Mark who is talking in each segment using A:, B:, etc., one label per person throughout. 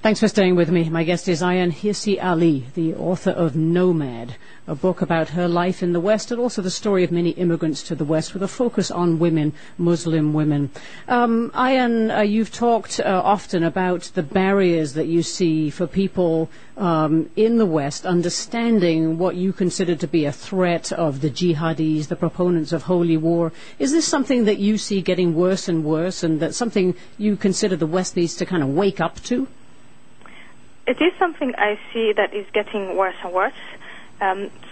A: Thanks for staying with me. My guest is Ayaan Hirsi Ali, the author of Nomad, a book about her life in the West and also the story of many immigrants to the West with a focus on women, Muslim women. Ayaan, you've talked often about the barriers that you see for people in the West understanding what you consider to be a threat of the jihadis, the proponents of holy war. Is this something that you see getting worse and worse, and that's something you consider the West needs to kind of wake up to?
B: It is something I see that is getting worse and worse.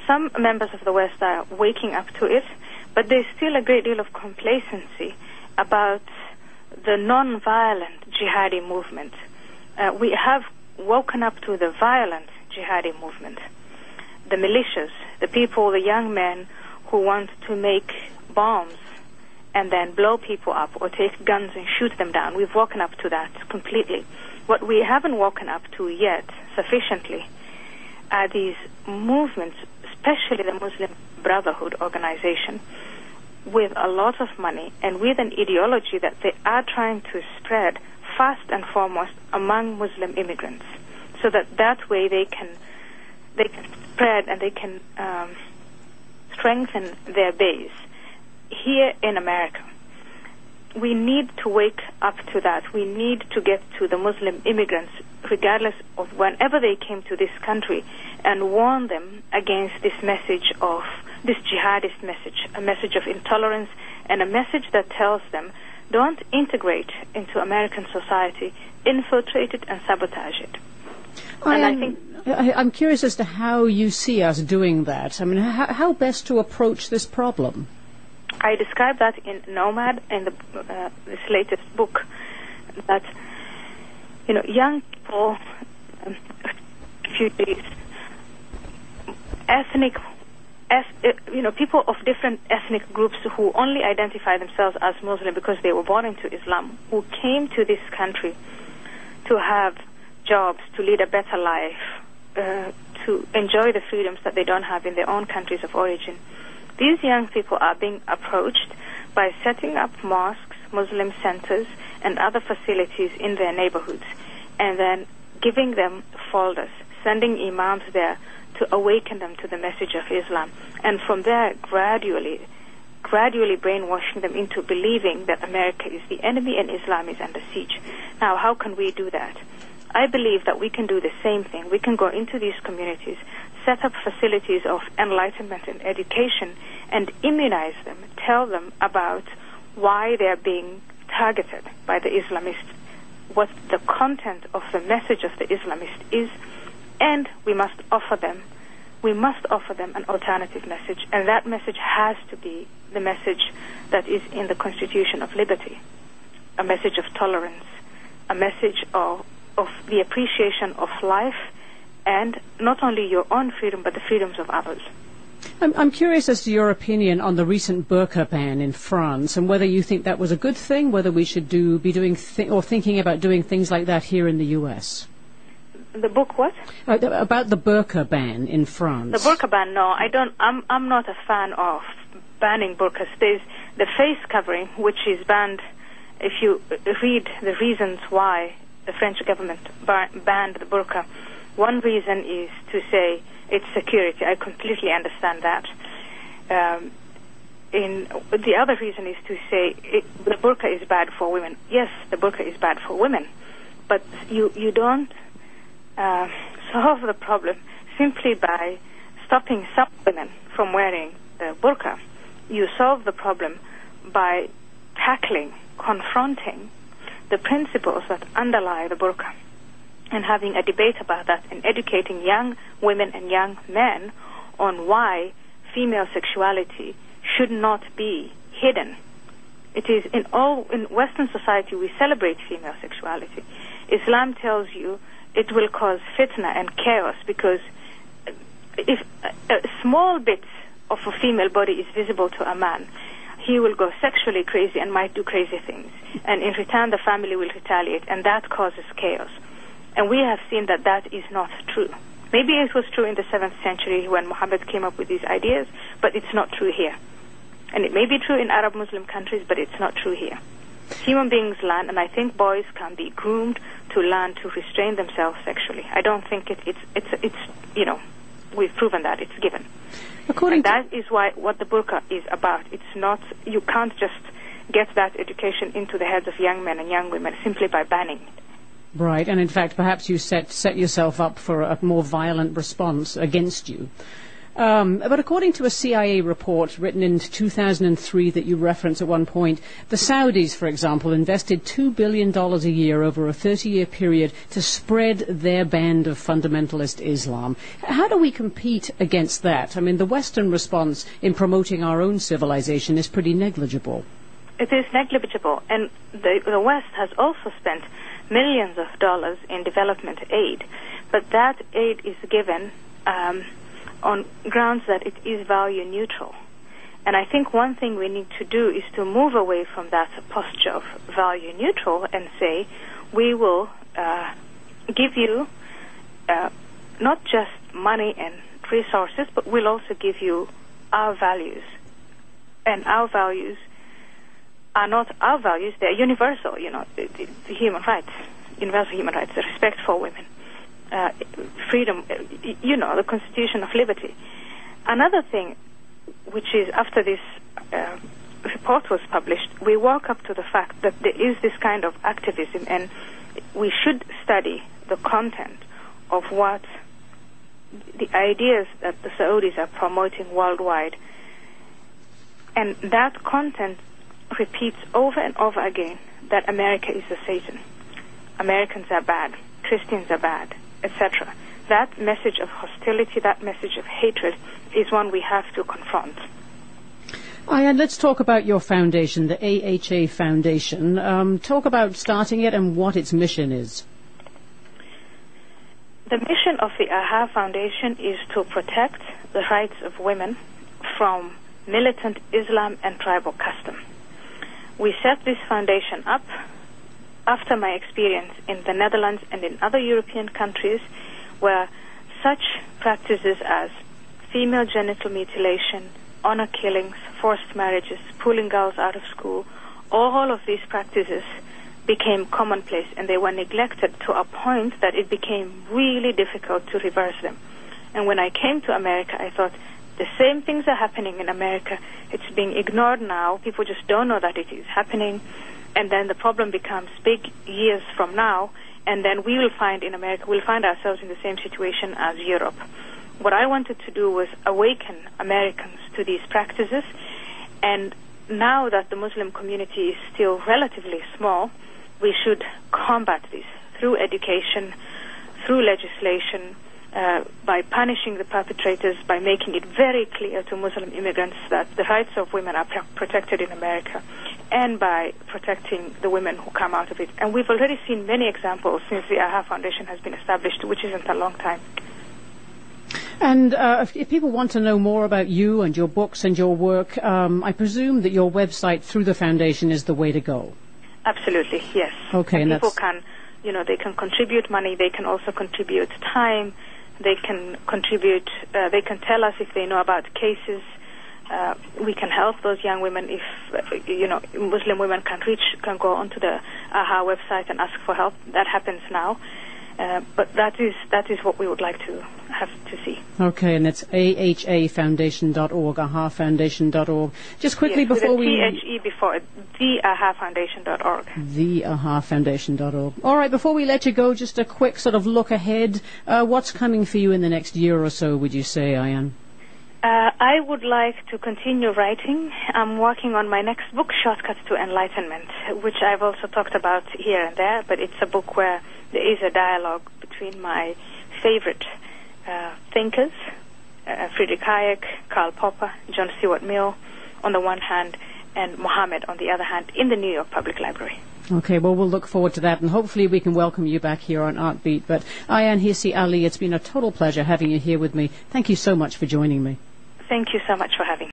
B: Some members of the West are waking up to it, but there's still a great deal of complacency about the non-violent jihadi movement. We have woken up to the violent jihadi movement. The militias, the people, the young men who want to make bombs and then blow people up or take guns and shoot them down. We've woken up to that completely. What we haven't woken up to yet sufficiently are these movements, especially the Muslim Brotherhood organization, with a lot of money and with an ideology that they are trying to spread first and foremost among Muslim immigrants, so that way they can spread and they can strengthen their base here in America. We need to wake up to that. We need to get to the Muslim immigrants, regardless of whenever they came to this country, and warn them against this message of this jihadist message, a message of intolerance, and a message that tells them, don't integrate into American society, infiltrate it and sabotage it.
A: I'm curious as to how you see us doing that. I mean, how best to approach this problem?
B: I describe that in Nomad, in this latest book, that young people, refugees, people of different ethnic groups who only identify themselves as Muslim because they were born into Islam, who came to this country to have jobs, to lead a better life, to enjoy the freedoms that they don't have in their own countries of origin. These young people are being approached by setting up mosques, Muslim centers, and other facilities in their neighborhoods, and then giving them folders, sending imams there to awaken them to the message of Islam, and from there gradually brainwashing them into believing that America is the enemy and Islam is under siege. Now, how can we do that? I believe that we can do the same thing. We can go into these communities, set up facilities of enlightenment and education, and immunize them, tell them about why they're being targeted by the Islamists, what the content of the message of the Islamist is, and we must offer them an alternative message, and that message has to be the message that is in the Constitution of Liberty, a message of tolerance, a message of the appreciation of life, and not only your own freedom, but the freedoms of others.
A: I'm curious as to your opinion on the recent burqa ban in France, and whether you think that was a good thing, whether we should be doing or thinking about doing things like that here in the U.S.
B: The book what?
A: About the burqa ban in France.
B: The burqa ban, no, I don't. I'm not a fan of banning burqas. There's the face covering, which is banned. If you read the reasons why the French government banned the burqa, one reason is to say it's security. I completely understand that. The other reason is to say the burqa is bad for women. Yes, the burqa is bad for women, but you don't solve the problem simply by stopping some women from wearing the burqa. You solve the problem by tackling, confronting the principles that underlie the burqa, and having a debate about that, and educating young women and young men on why female sexuality should not be hidden. It is in Western society we celebrate female sexuality. Islam tells you it will cause fitna and chaos, because if a small bit of a female body is visible to a man, he will go sexually crazy and might do crazy things, and in return the family will retaliate, and that causes chaos. And we have seen that that is not true. Maybe it was true in the 7th century when Muhammad came up with these ideas, but it's not true here. And it may be true in Arab Muslim countries, but it's not true here. Human beings learn, and I think boys can be groomed to learn to restrain themselves sexually. I don't think it's we've proven that it's given. And that is what the burqa is about. It's not, you can't just get that education into the heads of young men and young women simply by banning it.
A: Right, and in fact, perhaps you set yourself up for a more violent response against you. But according to a CIA report written in 2003 that you reference at one point, the Saudis, for example, invested $2 billion a year over a 30-year period to spread their band of fundamentalist Islam. How do we compete against that? I mean, the Western response in promoting our own civilization is pretty negligible.
B: It is negligible, and the West has also spent millions of dollars in development aid, but that aid is given on grounds that it is value neutral. And I think one thing we need to do is to move away from that posture of value neutral and say, we will give you not just money and resources, but we'll also give you our values. And our values are not our values, they're universal, the human rights, universal human rights, the respect for women. Freedom, the Constitution of Liberty. Another thing, which is after this report was published, we woke up to the fact that there is this kind of activism, and we should study the content of what the ideas that the Saudis are promoting worldwide. And that content repeats over and over again that America is a Satan. Americans are bad. Christians are bad, etc. That message of hostility, that message of hatred is one we have to confront.
A: Ayaan, let's talk about your foundation, the AHA Foundation. Talk about starting it and what its mission is.
B: The mission of the AHA Foundation is to protect the rights of women from militant Islam and tribal custom. We set this foundation up after my experience in the Netherlands and in other European countries where such practices as female genital mutilation, honor killings, forced marriages, pulling girls out of school, all of these practices became commonplace, and they were neglected to a point that it became really difficult to reverse them. And when I came to America, I thought, the same things are happening in America. It's being ignored now. People just don't know that it is happening. And then the problem becomes big years from now, and then we will find in America, we'll find ourselves in the same situation as Europe. What I wanted to do was awaken Americans to these practices, and now that the Muslim community is still relatively small, we should combat this through education, through legislation, by punishing the perpetrators, by making it very clear to Muslim immigrants that the rights of women are protected in America, and by protecting the women who come out of it. And we've already seen many examples since the AHA Foundation has been established, which isn't a long time.
A: And if people want to know more about you and your books and your work, I presume that your website through the foundation is the way to go.
B: Absolutely, yes.
A: Okay, and
B: people can, they can contribute money, they can also contribute time, they can contribute, they can tell us if they know about cases. We can help those young women if, Muslim women can go onto the AHA website and ask for help. That happens now. But that is what we would like to have to see.
A: Okay, and it's ahafoundation.org, ahafoundation.org. Just quickly before we...
B: THE before it, theahafoundation.org.
A: Theahafoundation.org. All right, before we let you go, just a quick sort of look ahead. What's coming for you in the next year or so, would you say, Ayaan?
B: I would like to continue writing. I'm working on my next book, Shortcuts to Enlightenment, which I've also talked about here and there, but it's a book where there is a dialogue between my favorite thinkers, Friedrich Hayek, Karl Popper, John Stuart Mill on the one hand, and Muhammad on the other hand, in the New York Public Library.
A: Okay, well, we'll look forward to that, and hopefully we can welcome you back here on Artbeat. But Ayaan Hirsi Ali, it's been a total pleasure having you here with me. Thank you so much for joining me.
B: Thank you so much for having me.